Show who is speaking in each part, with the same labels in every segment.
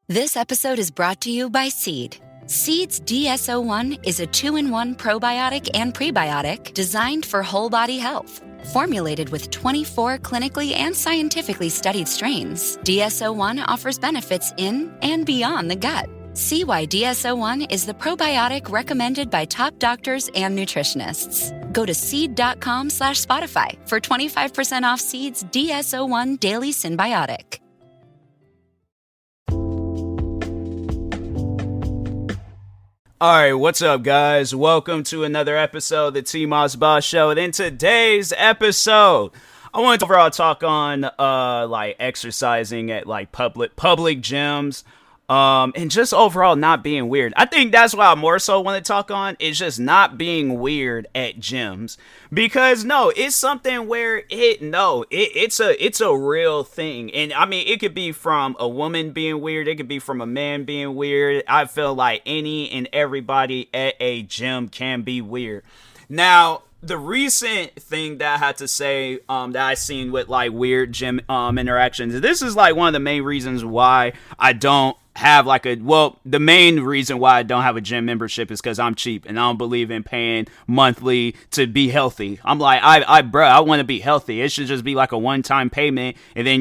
Speaker 1: This episode is brought to you by Seed. Seed's DSO1 is a 2-in-1 probiotic and prebiotic designed for whole body health. Formulated with 24 clinically and scientifically studied strains, DSO1 offers benefits in and beyond the gut. See why DSO1 is the probiotic recommended by top doctors and nutritionists. Go to seed.com/Spotify for 25% off Seed's DSO1 Daily Synbiotic.
Speaker 2: Alright, what's up guys? Welcome to another episode of the TMossBoss Show. And in today's episode, I want to overall talk on exercising at public gyms. And just overall not being weird. I think that's what I more so want to talk on, is just not being weird at gyms. Because it's something where it's a real thing. And I mean, it could be from a woman being weird, it could be from a man being weird. I feel like any and everybody at a gym can be weird. Now, the recent thing that I had to say that I seen with weird gym interactions, this is one of the main reasons why I don't have the main reason why I don't have a gym membership is because I'm cheap and I don't believe in paying monthly to be healthy. I'm I want to be healthy. It should just be a one-time payment and then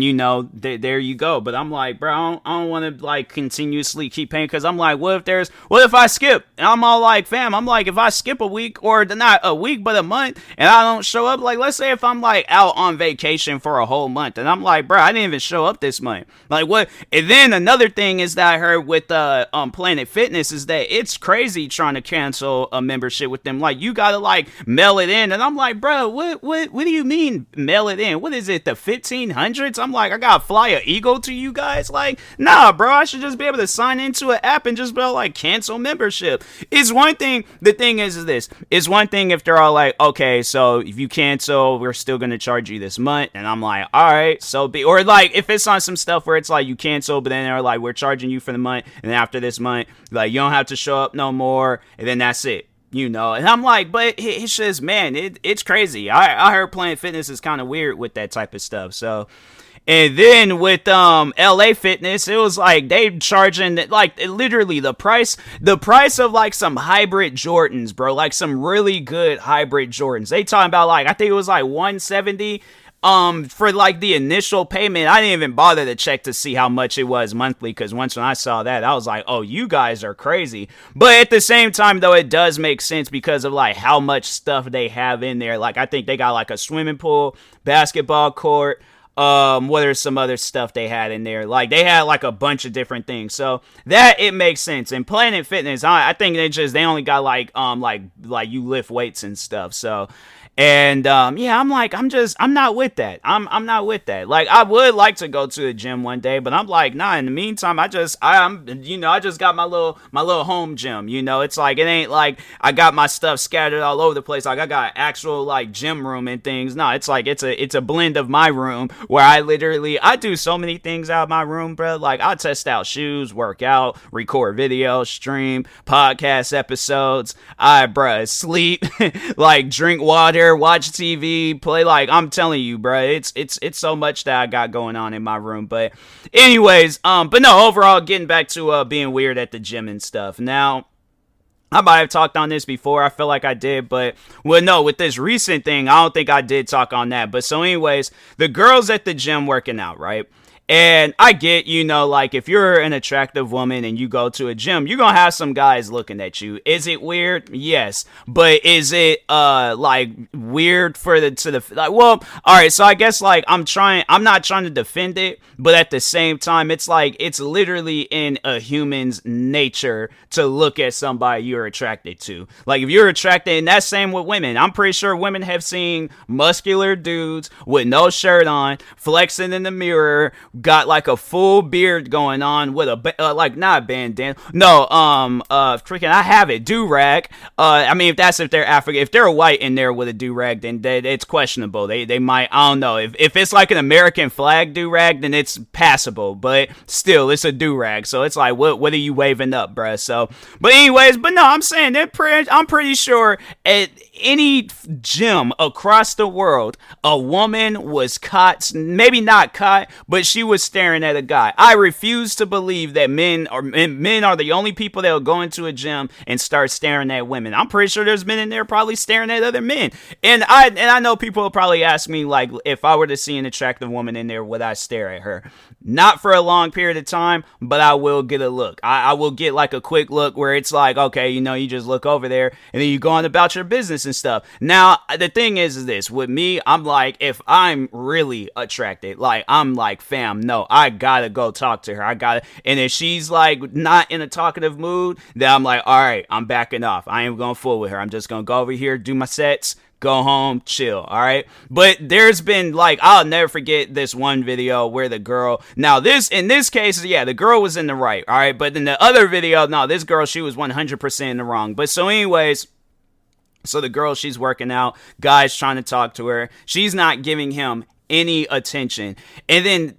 Speaker 2: there you go. But I'm I don't want to continuously keep paying, because I'm what if I skip? And I'm all fam, I'm if I skip a week, or not a week but a month, and I don't show up, let's say if I'm out on vacation for a whole month and I'm I didn't even show up this month. What? And then another thing is that I heard with Planet Fitness is that it's crazy trying to cancel a membership with them. You gotta mail it in, and I'm bro, what do you mean mail it in? What is it, the 1500s? I'm I gotta fly an Eagle to you guys? Nah, bro, I should just be able to sign into an app and just be cancel membership. It's one thing. The thing is this: it's one thing if they're all okay, so if you cancel, we're still gonna charge you this month, and I'm all right, so be. Or if it's on some stuff where it's you cancel, but then they're we're charging you for the month, and then after this month, you don't have to show up no more, and then that's it. And I'm but it's just, man, it's crazy. I heard Planet Fitness is kind of weird with that type of stuff. So, and then with LA Fitness, it was they charging literally the price of some hybrid Jordans, bro, some really good hybrid Jordans. They talking about I think it was $170 for the initial payment. I didn't even bother to check to see how much it was monthly, because when I saw that, I was oh, you guys are crazy. But at the same time, though, it does make sense because of how much stuff they have in there. I think they got a swimming pool, basketball court, what are some other stuff they had in there? They had a bunch of different things, so that it makes sense. And Planet Fitness, I think they only got you lift weights and stuff. So, and yeah, I'm not with that. I'm not with that. I would like to go to the gym one day, but I'm nah. In the meantime, I just got my little home gym. It's it ain't I got my stuff scattered all over the place. I got an actual gym room and things. No, it's it's a blend of my room where I do so many things out of my room, bro. I test out shoes, work out, record videos, stream podcast episodes. Sleep, drink water, watch TV, play. I'm telling you, bro, it's so much that I got going on in my room. But anyways, but no, overall, getting back to being weird at the gym and stuff. Now, I might have talked on this before. I feel like I did, but no, with this recent thing, I don't think I did talk on that. But so anyways, the girls at the gym working out, right? And I get, if you're an attractive woman and you go to a gym, you're gonna have some guys looking at you. Is it weird? Yes. But is it weird for well, all right, so I guess I'm not trying to defend it, but at the same time, it's it's literally in a human's nature to look at somebody you're attracted to. If you're attracted, and that's same with women. I'm pretty sure women have seen muscular dudes with no shirt on, flexing in the mirror, got a full beard going on with a not a bandana, no, freaking, I have it, do-rag. I mean, if they're African, if they're white in there with a do-rag, then it's questionable. They might, I don't know, if it's an American flag do-rag, then it's passable, but still, it's a do-rag, so it's what are you waving up, bruh? So, but anyways, but no, I'm saying I'm pretty sure at any gym across the world, a woman was caught, maybe not caught, but she she was staring at a guy. I refuse to believe that men are the only people that will go into a gym and start staring at women. I'm pretty sure there's men in there probably staring at other men. And I know people will probably ask me, like, if I were to see an attractive woman in there, would I stare at her? Not for a long period of time, but I will get a look. I will get like a quick look where it's like, okay, you just look over there and then you go on about your business and stuff. Now, the thing is this, with me, I'm like, if I'm really attracted, like, I'm like, fam, no, I gotta go talk to her. And if she's like not in a talkative mood, then I'm like, all right, I'm backing off. I ain't gonna fool with her. I'm just gonna go over here, do my sets, go home, chill, all right? But there's been, like, I'll never forget this one video where the girl, now in this case, yeah, the girl was in the right, all right? But in the other video, no, this girl, she was 100% in the wrong. But so anyways, so the girl, she's working out, guy's trying to talk to her, she's not giving him any attention. And then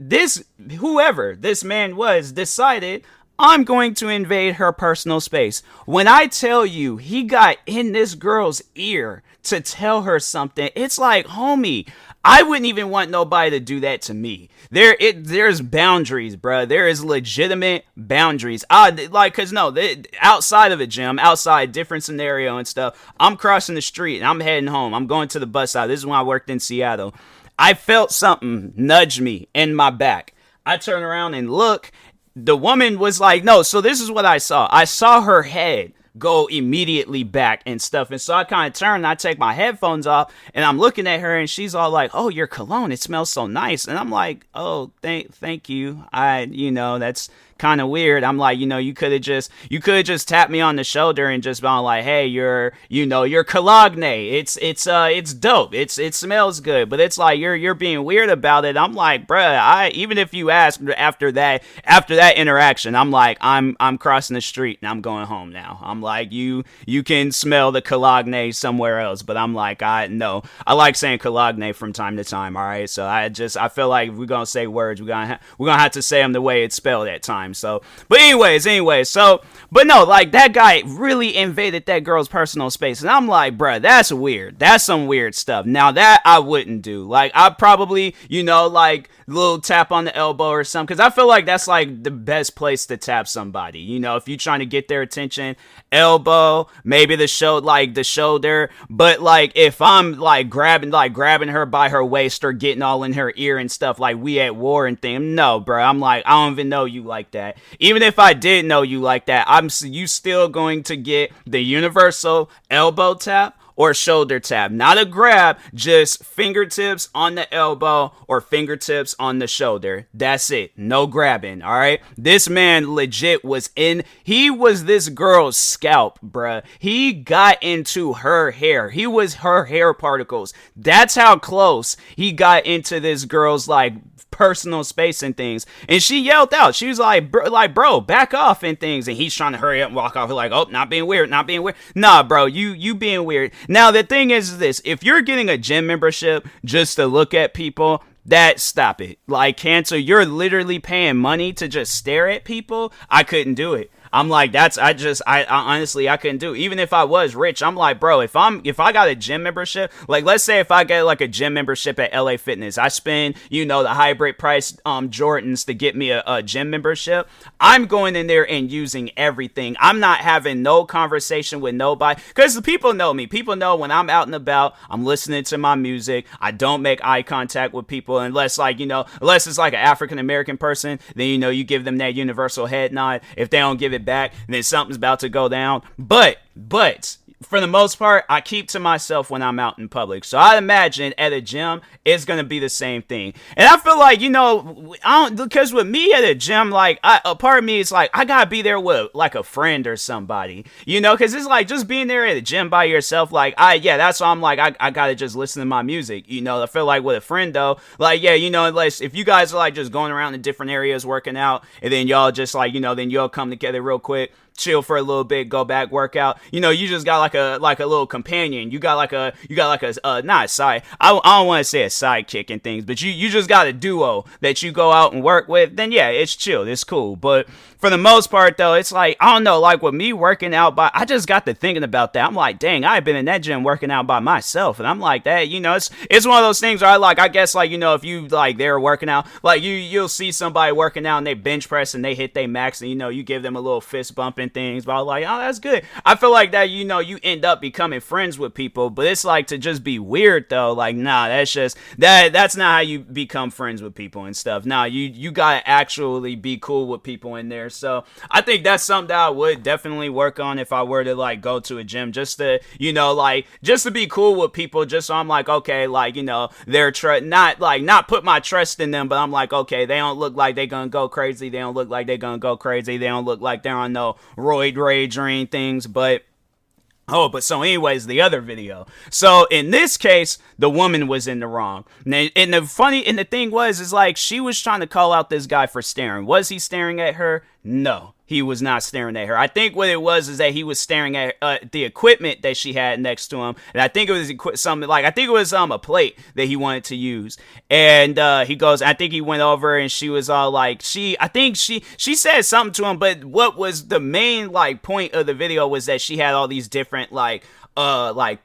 Speaker 2: whoever this man was, decided, I'm going to invade her personal space. When I tell you he got in this girl's ear to tell her something, it's like, homie, I wouldn't even want nobody to do that to me. There's boundaries, bruh. There is legitimate boundaries. Outside of a gym, outside different scenario and stuff, I'm crossing the street and I'm heading home. I'm going to the bus stop. This is when I worked in Seattle. I felt something nudge me in my back. I turn around and look. The woman was like, no, so this is what I saw. I saw her head go immediately back and stuff. And so I kind of turn and I take my headphones off and I'm looking at her and she's all like, oh, your cologne, it smells so nice. And I'm like, oh, thank you. That's kind of weird. I'm like, you could have just tapped me on the shoulder and just been like, hey, your cologne, it's dope. It smells good. But it's like, you're being weird about it. I'm like, bruh, even if you asked after that interaction, I'm like, I'm crossing the street and I'm going home now. I'm like, you can smell the cologne somewhere else. But I'm like, I like saying cologne from time to time. All right. So I feel like if we're going to say words, we're going to have to say them the way it's spelled at times. So, but no, like, that guy really invaded that girl's personal space. And I'm like, bruh, that's weird. That's some weird stuff. Now, that I wouldn't do. Like, I probably, like, little tap on the elbow or something. Because I feel like that's, like, the best place to tap somebody. If you're trying to get their attention, elbow, maybe the shoulder. But, like, if I'm, like, grabbing her by her waist or getting all in her ear and stuff, like we at war and things, no, bro. I'm like, I don't even know you like that. Even if I did know you like that, you still going to get the universal elbow tap or shoulder tap. Not a grab, just fingertips on the elbow or fingertips on the shoulder. That's it. No grabbing, all right? This man legit was this girl's scalp, bruh. He got into her hair. He was her hair particles. That's how close he got into this girl's, like, personal space and things. And she yelled out. She was like, bro, back off and things. And he's trying to hurry up and walk off. Like, oh, not being weird. Nah, bro, you being weird. Now, the thing is this. If you're getting a gym membership just to look at people, stop it. Like, cancel. You're literally paying money to just stare at people. I couldn't do it. I'm like, I honestly, I couldn't do it. Even if I was rich, I'm like, bro, if I got a gym membership, like, let's say if I get like a gym membership at LA Fitness, I spend, the hybrid price, Jordans to get me a gym membership. I'm going in there and using everything. I'm not having no conversation with nobody because the people know me. People know when I'm out and about, I'm listening to my music. I don't make eye contact with people unless unless it's like an African American person, then, you give them that universal head nod. If they don't give it back, then something's about to go down. But for the most part, I keep to myself when I'm out in public. So I imagine at a gym, it's going to be the same thing. And I feel like, because with me at a gym, like, a part of me is like, I got to be there with, like, a friend or somebody, because it's like just being there at a gym by yourself. Like, that's why I'm like, I got to just listen to my music. I feel like with a friend, though, like, unless if you guys are like just going around in different areas working out and then y'all just like, then y'all come together real quick. chill for a little bit, go back, work out. You just got like a little companion. You got like a not a side. I don't want to say a sidekick and things, but you just got a duo that you go out and work with. Then yeah, it's chill, it's cool. But for the most part though, it's like, I don't know, like with me working out I just got to thinking about that. I'm like, dang, I've been in that gym working out by myself, and I'm like, that, it's one of those things where I guess like, if you like they're working out, like you'll see somebody working out and they bench press and they hit their max, and you give them a little fist bump and things, but I'm like, oh, that's good. I feel like that, you end up becoming friends with people, but it's like to just be weird though, like, nah, that's just that's not how you become friends with people and stuff. Nah, you gotta actually be cool with people in there. So I think that's something that I would definitely work on if I were to like go to a gym, just to just to be cool with people, just so I'm like, okay, like, they're not put my trust in them, but I'm like, okay, they don't look like they're gonna go crazy, they don't look like they're gonna go crazy, they don't look like they're on no roid rage or anything. But so anyways, the other video. So in this case, the woman was in the wrong. And the thing is like, she was trying to call out this guy for staring. Was he staring at her? No, he was not staring at her. I think what it was is that he was staring at the equipment that she had next to him, and I think it was something like, I think it was a plate that he wanted to use. And he goes, I think he went over and she was all like, I think she said something to him, but what was the main like point of the video was that she had all these different like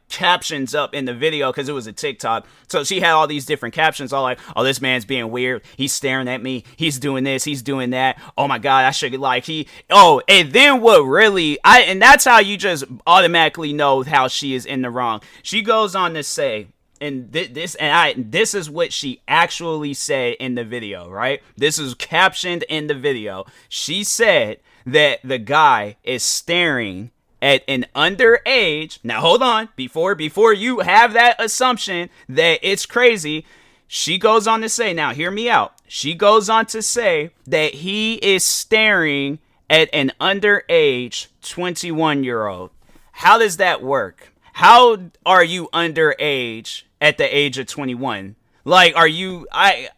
Speaker 2: captions up in the video, because it was a TikTok. So she had all these different captions, all like, oh, this man's being weird, he's staring at me, he's doing this, he's doing that, oh my god, I should and then what really, and that's how you just automatically know how she is in the wrong. She goes on to say, and this is what she actually said in the video, right? This is captioned in the video. She said that the guy is staring at an underage. Now hold on, before you have that assumption that it's crazy, she goes on to say, now hear me out. She goes on to say that he is staring at an underage 21-year-old. How does that work? How are you underage at the age of 21? Like, are you, I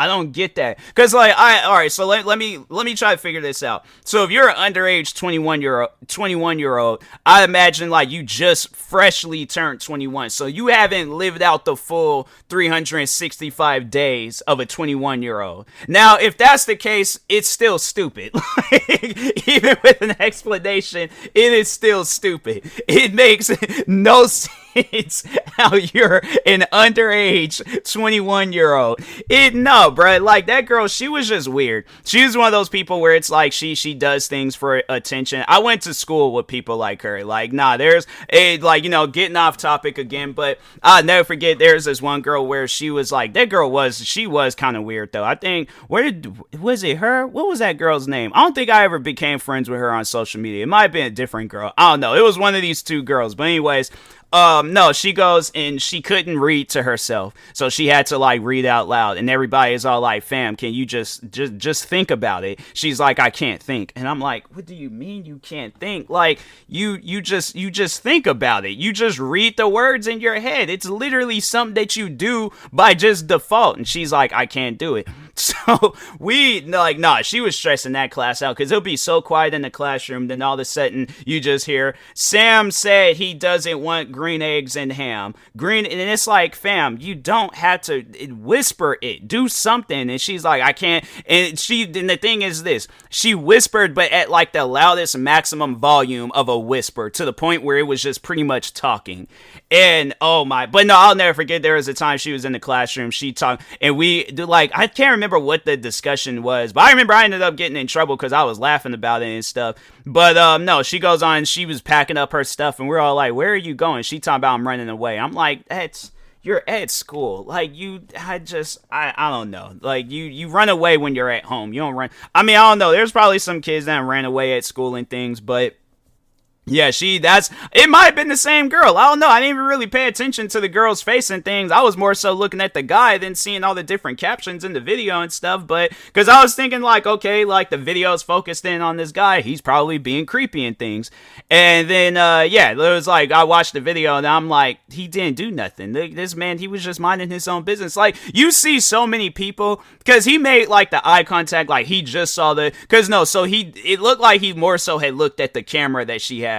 Speaker 2: don't get that. Cause like, all right, so let me try to figure this out. So if you're an underage 21-year-old, I imagine like you just freshly turned 21. So you haven't lived out the full 365 days of a 21-year-old. Now, if that's the case, it's still stupid. Even with an explanation, it is still stupid. It makes no sense how you're an underage 21-year-old. No, bro, like that girl, she was just weird. She was one of those people where it's like she does things for attention. I went to school with people like her. Like, nah, there's a, like, getting off topic again, but I'll never forget, there's this one girl where she was like, she was kind of weird though. I think, was it her? What was that girl's name? I don't think I ever became friends with her on social media. It might have been a different girl. I don't know. It was one of these two girls, but anyways, no, she goes and she couldn't read to herself, so she had to like read out loud, and everybody is all like, fam, can you just think about it? She's like, I can't think. And I'm like, what do you mean you can't think? Like, you just think about it. You just read the words in your head. It's literally something that you do by just default. And she's like, I can't do it. So she was stressing that class out, because it'll be so quiet in the classroom, then all of a sudden you just hear, Sam said he doesn't want green eggs and ham. And it's like, fam, you don't have to whisper it. Do something. And she's like, I can't. And the thing is this, she whispered, but at like the loudest maximum volume of a whisper, to the point where it was just pretty much talking. And but no, I'll never forget, there was a time she was in the classroom, she talked, and I can't remember what the discussion was, but I remember I ended up getting in trouble because I was laughing about it and stuff. But no, she goes on, she was packing up her stuff, and we're all like, where are you going? She talking about I'm running away. I'm like, you're at school. Like, I don't know. Like, you run away when you're at home. You don't run. I mean, I don't know. There's probably some kids that ran away at school and things, but Yeah, it might have been the same girl. I don't know. I didn't even really pay attention to the girl's face and things. I was more so looking at the guy than seeing all the different captions in the video and stuff. But, because I was thinking, like, okay, like, the video's focused in on this guy. He's probably being creepy and things. And then, yeah, it was like, I watched the video and I'm like, he didn't do nothing. This man, he was just minding his own business. Like, you see so many people, because he made, like, the eye contact, like, he just saw it looked like he more so had looked at the camera that she had.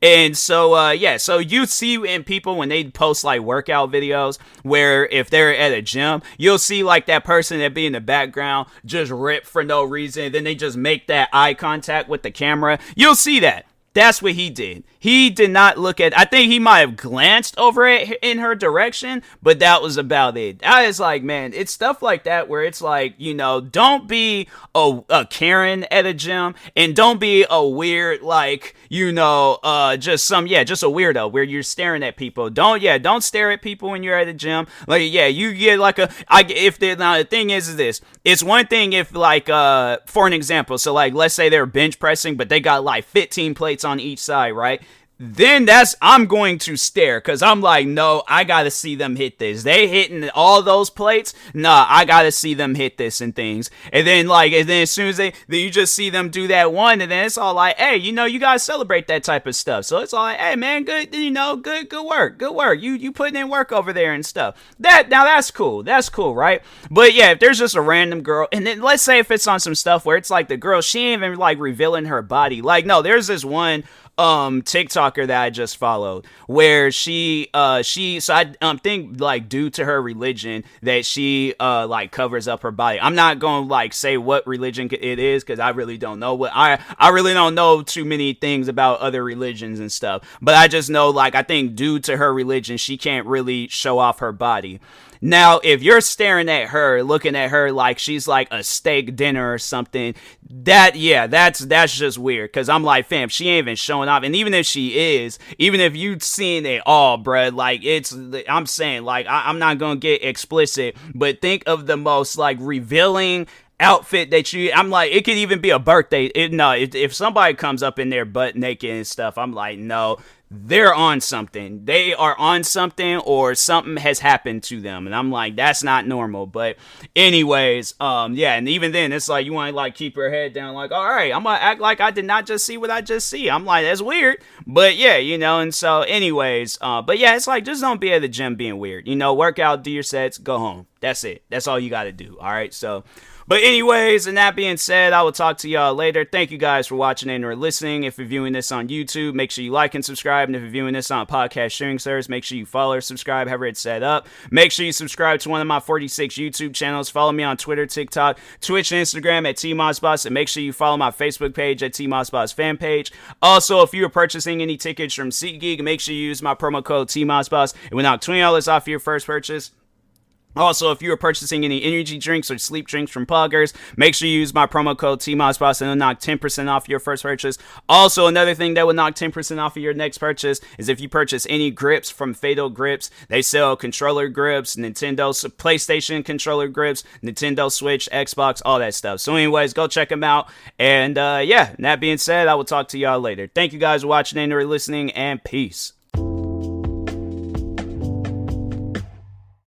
Speaker 2: And so yeah, so you see in people when they post like workout videos where if they're at a gym, you'll see like that person that be in the background just rip for no reason, then they just make that eye contact with the camera. You'll see that. That's what he did. He did not look at, I think he might have glanced over it in her direction, but that was about it. I was like, man, it's stuff like that where it's like, don't be a Karen at a gym, and don't be a weird, like, just a weirdo where you're staring at people. Don't stare at people when you're at a gym. Like, yeah, you get like the thing is this. It's one thing if like, for an example, so like, let's say they're bench pressing, but they got like 15 plates on each side, right? Then I'm going to stare, because I'm like, no, I gotta see them hit this. They hitting all those plates? Nah, I gotta see them hit this and things. And then as soon as then you just see them do that one, and then it's all like, hey, you gotta celebrate that type of stuff. So it's all like, hey man, good, good work. You putting in work over there and stuff. Now that's cool. That's cool, right? But yeah, if there's just a random girl, and then let's say if it's on some stuff where it's like the girl, she ain't even like revealing her body. Like, no, there's this one TikToker that I just followed where she I think like due to her religion that she like covers up her body. I'm not gonna like say what religion it is, because I really don't know I really don't know too many things about other religions and stuff, but I just know, like, I think due to her religion she can't really show off her body. Now, if you're staring at her, looking at her like she's like a steak dinner or something, that's just weird. Because I'm like, fam, she ain't even showing off. And even if she is, even if you've seen it all, bruh, like, I'm saying, like, I'm not going to get explicit, but think of the most, like, revealing outfit that I'm like, it could even be a birthday. If somebody comes up in there butt naked and stuff, I'm like, no, they're on something. They are on something, or something has happened to them. And I'm like, that's not normal. But anyways, yeah, and even then it's like, you want to like keep your head down, like, all right, I'm gonna act like I did not just see what I just see. I'm like, that's weird. But yeah, and so anyways, but yeah, it's like, just don't be at the gym being weird. Work out, do your sets, go home. That's it. That's all you gotta do. All right, so but anyways, and that being said, I will talk to y'all later. Thank you guys for watching and or listening. If you're viewing this on YouTube, make sure you like and subscribe. And if you're viewing this on a podcast sharing service, make sure you follow or subscribe, however it's set up. Make sure you subscribe to one of my 46 YouTube channels. Follow me on Twitter, TikTok, Twitch, and Instagram at TMossBoss. And make sure you follow my Facebook page at TMossBoss fan page. Also, if you are purchasing any tickets from SeatGeek, make sure you use my promo code TMossBoss. It will knock $20 off your first purchase. Also, if you are purchasing any energy drinks or sleep drinks from Poggers, make sure you use my promo code TMossBoss and it'll knock 10% off your first purchase. Also, another thing that will knock 10% off of your next purchase is if you purchase any grips from Fatal Grips. They sell controller grips, Nintendo, PlayStation controller grips, Nintendo Switch, Xbox, all that stuff. So anyways, go check them out. And yeah, that being said, I will talk to y'all later. Thank you guys for watching and or listening, and peace.